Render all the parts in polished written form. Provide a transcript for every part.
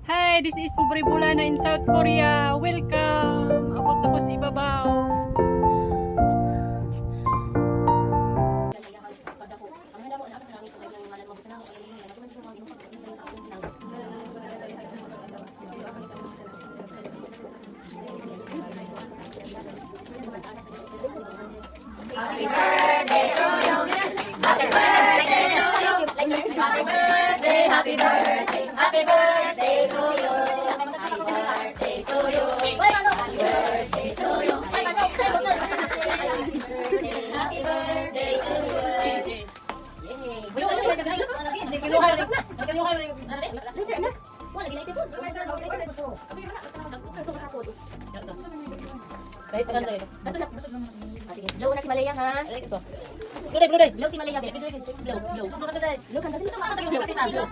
Hi, this is Pobre Bulana in South Korea. Welcome! Abot ako sa ibabaw. Happy birthday to you. Happy birthday to you. Happy birthday, happy birthday, happy birthday to you. Happy birthday to you. Happy birthday to you. Happy birthday to you. Blow na si Malaya ha. Blow si Malaya. Blow kan dito ka blow.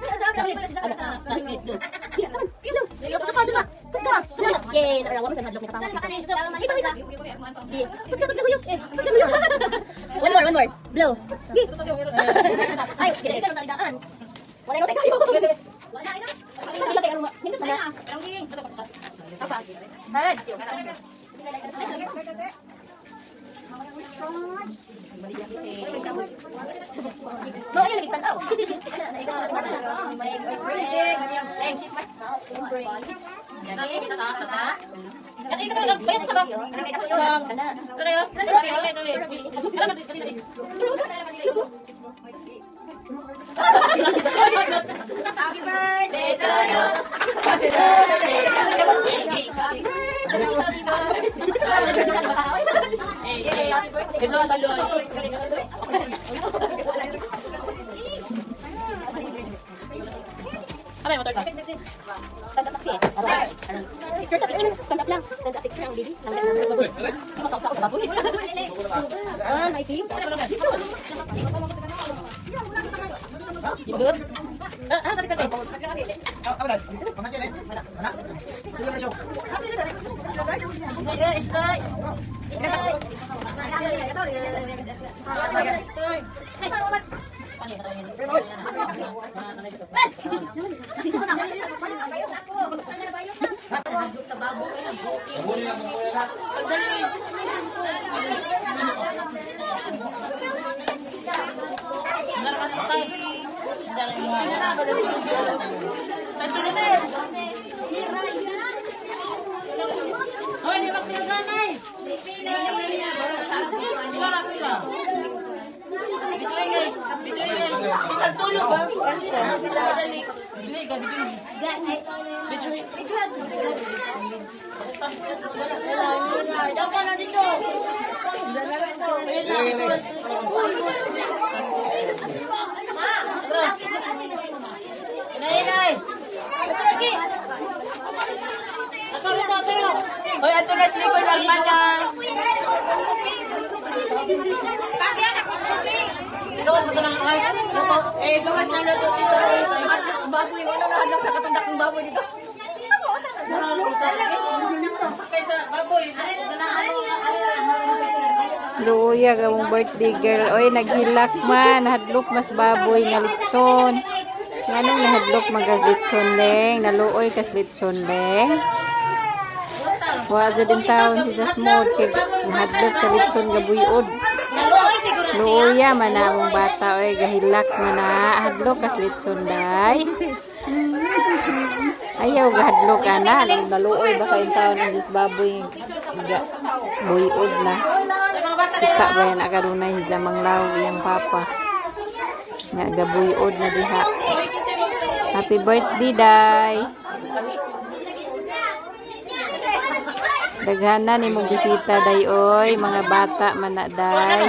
Okay, narawa mo sa madlok ni kapang. One more. Blow. Ay, kita tarigaan. Wala na tayo. Wala ito. Wala tayo aroma. Minum na. Apa? Han. No, ayun lagi tanaw. My boyfriend. She's my boyfriend. Yan, kita sa. Kasi ito lang bayad sa ba? Kana. Happy birthday to you. Happy birthday to Apa yang motor ka? Stand up picture. Stand up lang. Stand up picture ang lili. Ano ka sa baboy? Ah, naitim. Judut. Ah, sakit sakit. Apa dah? Pengajian eh? Mana? Dulu nak show. Iskoy. Hoy, ato na sila ko nagmana. Gawas mo ng ay. Gawas na luto dito. Baboy mo na hadlok sa katundak ng baboy dito. Kaysa baboy. Luya gamong birthday girl. Oy, naghilak man. Hadlok mas baboy nga litson. Nganong nahadlok magas litson leng. Naluoy kas litson leng. Wala din taon si Jasmod kay nahadlok sa litson nga buyod. Luya man na among bata. Oy, gahilak man na. Hadlok kas litson day. Ayaw gahadlok ka na. Naluoy ba kayong taon ang Diyos baboy nga buyod na. Kita ba yan akarunay sa manglaw iyang papa. Nga gabuyod na diha. Happy birthday, Day. Daghana ni mong bisita, Day, oy. Mga bata man na, Day.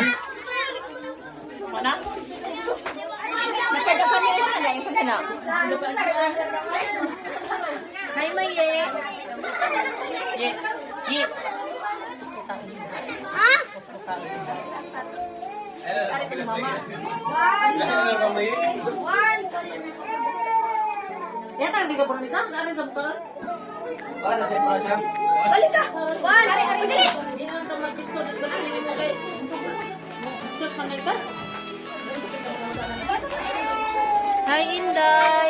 Hi, Maye. Ye. Ah? Ya kan 30 menit kan ada sempet. Wala sa pala siya. Balik ka. Wan, ari dili. Di na automatic so dito na dili mo kay. Sus manay ka. Hi Inday.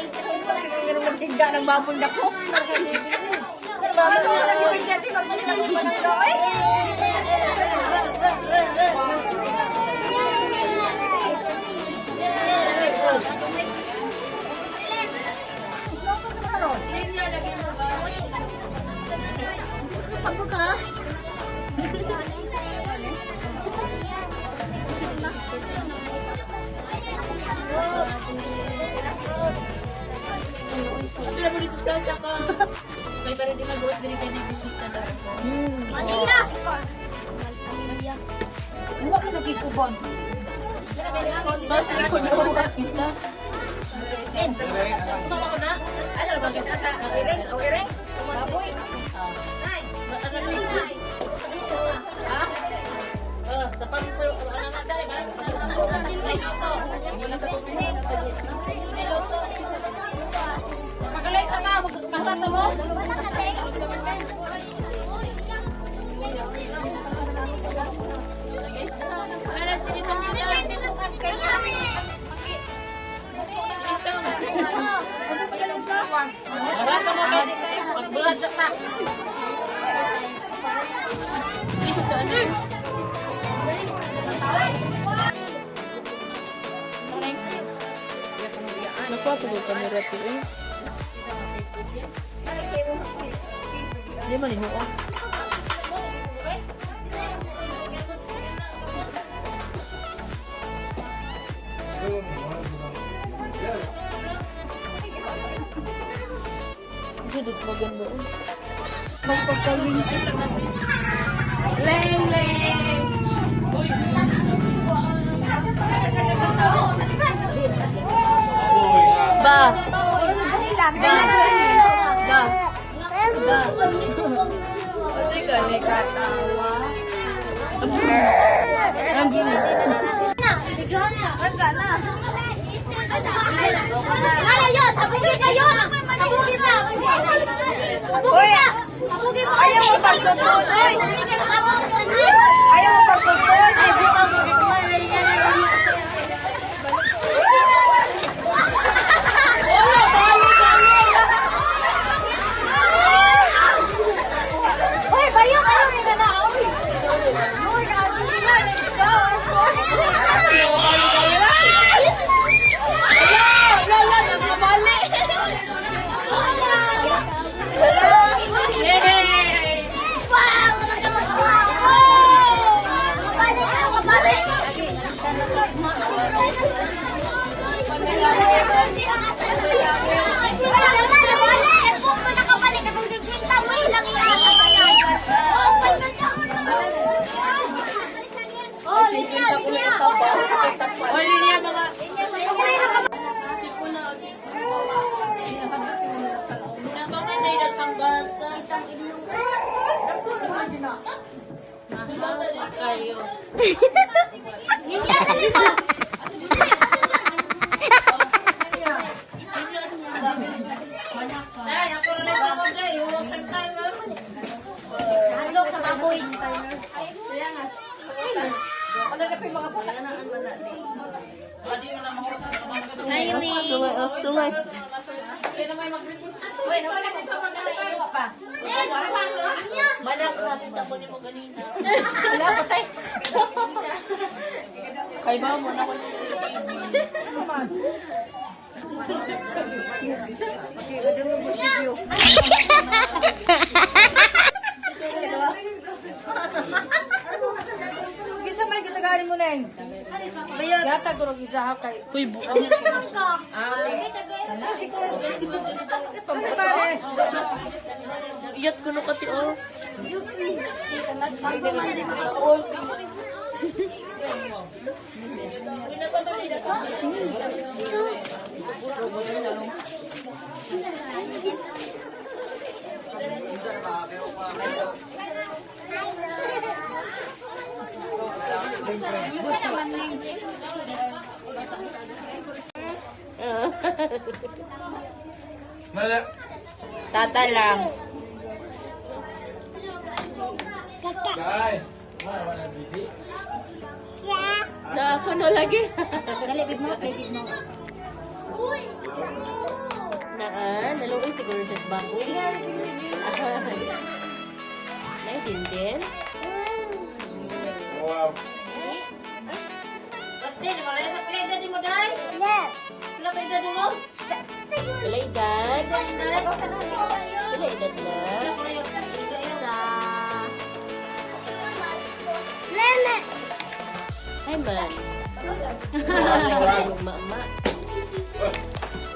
Pero maghiga ng baboy na ko. Pero baboy na lang yung kasi maghiga ng baboy. Saan ka? Sila mo dito sa plaza ka. May para di mag-uot din kayo dito sa Manila! Huwag ka nagkikubon. Mas ikon na ako kita. Sumama ko na. Ano ba kita sa iring? O iring? Baboy. Ay, matagal na yun. Ha? Tapang po. Ano na tayo ba? Hindi lang sa tubig. Magalay ka na. Magkakata mo. Alas, dito Barata mo ka. Magbuhat siya ka. Dito sa ano? Nakuha ko ba kamera ko eh? Hindi man inuwa. Dudot maganda eh. Magpagkawin siya natin. Leng, leng! Uy! Ba! Pati ka ni katawa. Ang gini. Bigyan na. Wala na. Ano yun? Sabugin na yun! Sabugin na! Sabugin na! Sabugin mo! Ayaw mo pagtutun! Ayaw mo pagtutun! Hoy, bayo kayo! Hindi na ako! Hoy, Tungay. Manak nakita ko ni mo ganina. Wala pa tayo. Kay ba mo na ko ni Gisa may gitagarin mo na yun. Yata ko rin isa kay. Uy, buka. Iyat ko na kati oh. Tata lang. Na ako no lagi. Dali, big mo, big mo. Na Naluoy siguro sa baboy. Naintindihan? Wow. Birthday, di ba? Sa pleda di mo, Day? Sa pleda di mo? Sila edad? Sila edad na? Hi, man. Mama.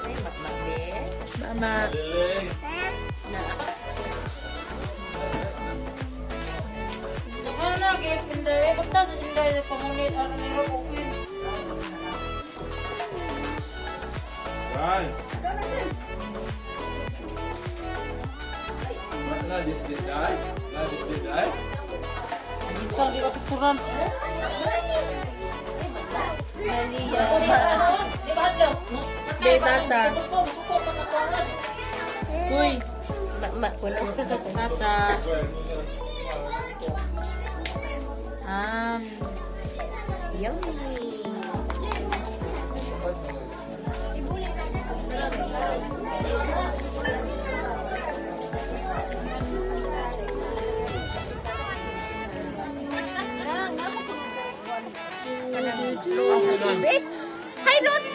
Ay, mama, be. Mama. Liling. Right. Na disbidai? Na disbidai? Isang di pikuran. Be tata. Uy, Mama, wala mo ka tata. Yummy. Hi, Rose!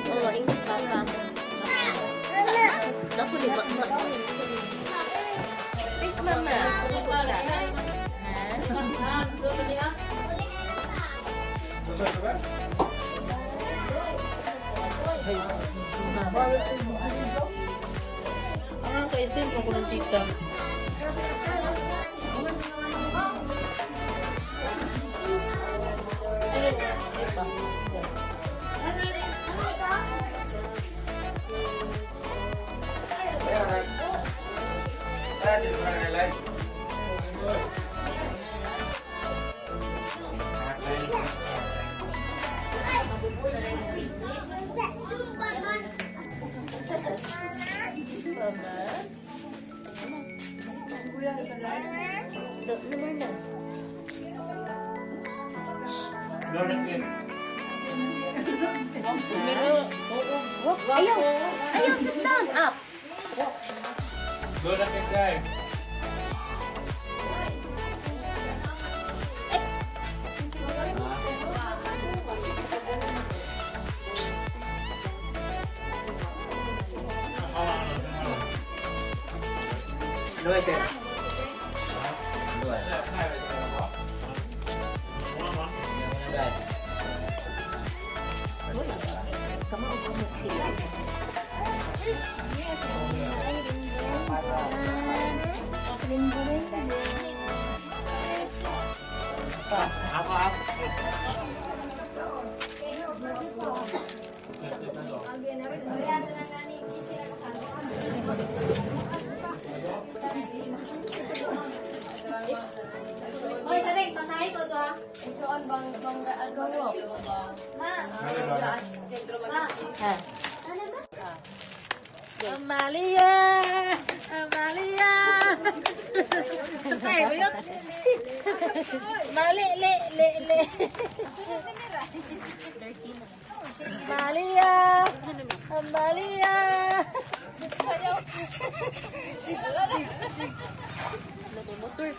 Oh, English baka. Naku, di ba? Please, mama. Kaisin ko ng tita. Ayaw! Ayaw, sit down! Up! Go na kay guy. Luwag ka. Luwag. Hoy, sabi, pasahe ko to ha. Isuon bang agawo. Ma. Ha. Amalia! Amalia! Ay, bayot! Mali, le. Amalia! Amalia! Motor.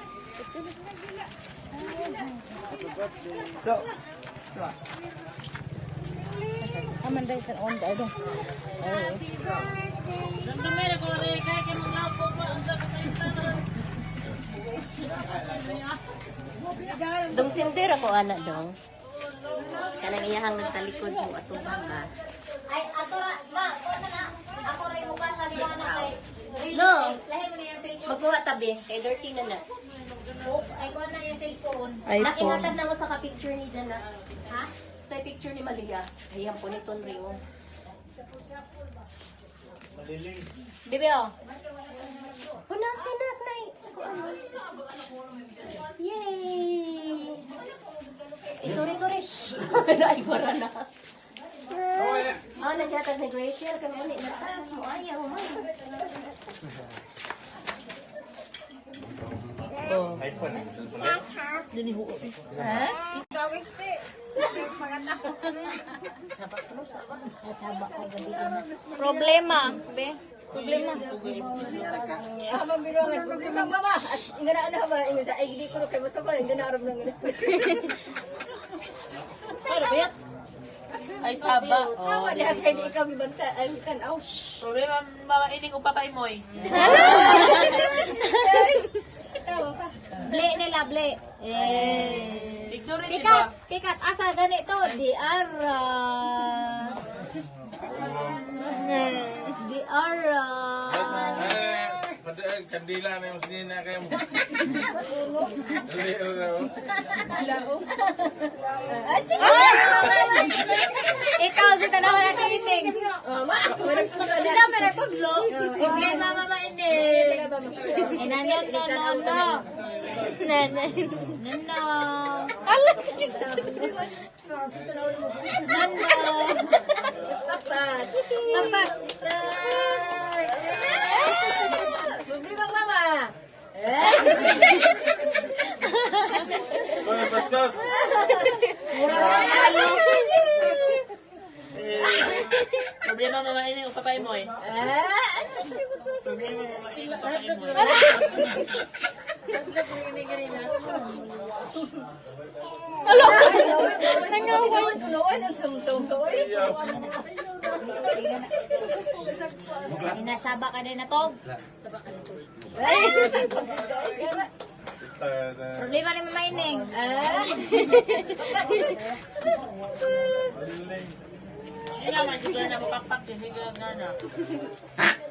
Aman dai kan on dai dong. Dong sindir ako anak dong. Kanang iyahang nagtalikod mo atong bangka. Ay, ato ra, ma, ko na. Ako ra mo pa sa liwanag kay. No. Lahi mo na yung cellphone. Magkuha tabi kay dirty na na. Ay, ko na yung cellphone. Nakihatag na ako sa ka-picture ni Jana. Ha? Ito yung picture ni Malia. Ayan po ni Tonrio. Maliling. Bibi, oh. Punasin na, Nay. Yay! Eh, sorry. Shhh! Ay, wala na. Naghatag ni Graciel. Kami ulit natag mo. Ayaw, man. iPhone. Ha? Problema, be. Problema. Problema mama. Ingana ana ba ingon sa ay di ko kay musugo ingana arab nang. Ano ba? Ay, saba. Hawa di kay di ikaw gibanta ay kan aw. Problema, mama ining upapay moy. Ble nila ble. Picture di Pikat, ba? pikat asa ganito di ara. Di ara. Padahal kandila na yung sinina kayo mo. Ikaw si tanaw na kining. Sila pa na tudlo. Problema mama ini. Inanan no. Nanan. Nano. Alas. Nano. Papat. Papat. Problema mama. Oy, bastos! Problema, mama ining upapay moy. Problema, mama ining upapay moy. Inasaba ka din na tog. Problema ni Mama Ining. Hindi naman juga na mapakpak yung higa gana.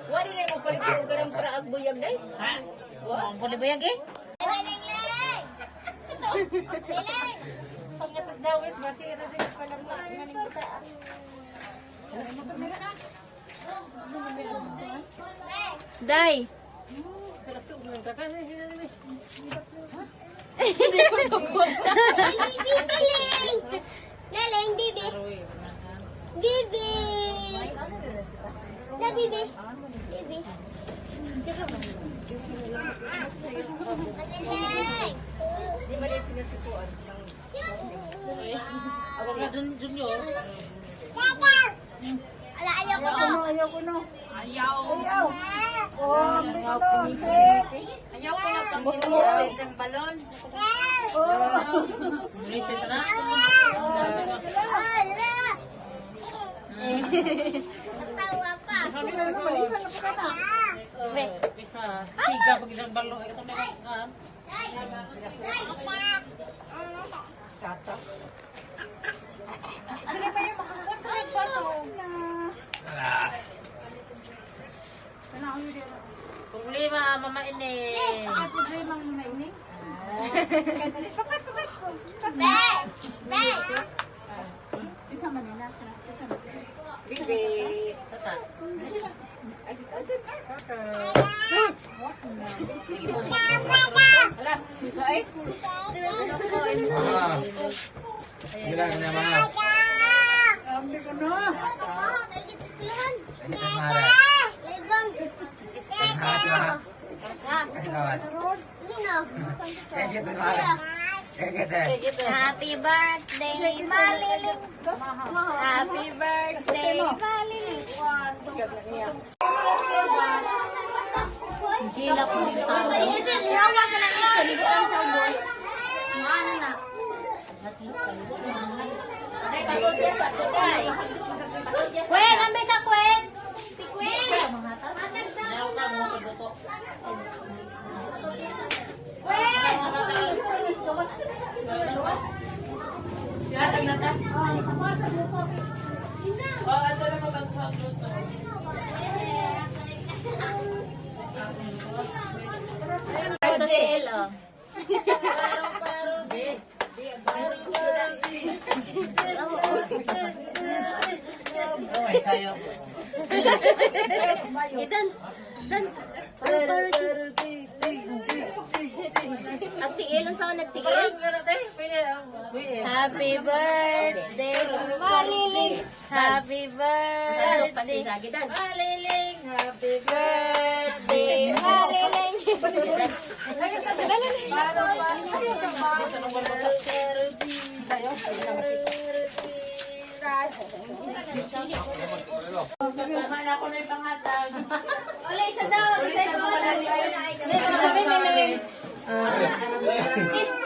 Wala na mo palit ko garang para agbuyag day. Ang pulibuyag eh. Pagkatas daw is masira din pala mo nganing butaan. Day. Hindi ko sabot. Naling, bibi. Bibi. Na, bibi. Bibi. Naling. Ako na dun, Junior. Ala, ayaw ko no. Ayaw ko na pag gusto mo ng balon. Ulitin na. Tawa pa. Siga pag isang balo. Ito na Sila pa yung makakot pa so. Problema, mama ining. Be. Be. Tatat. Gila kanya mga. Ini kasmara. Lebang. Kasmara. Kasih kawan. Ini no. Kayak gitu kasmara. Kayak gitu. Happy birthday, Maliling. Happy birthday, Maliling. Gila po yung tao. Ini sih lawa sa nang isa dito ang sa uboy. Ano na? Kwen, ambay sa Kwen. Pikwen. Kwen! Yatag na ta. Oh, ato na mapagpagluto. Sa CL, oh. Ay, sayo. I-dance. Dance. Nagtiil, ang saan nagtiil? Happy birthday, Maliling. Happy birthday. Maliling. Happy birthday, Maliling. Wala, isa daw. Isa daw. Wala.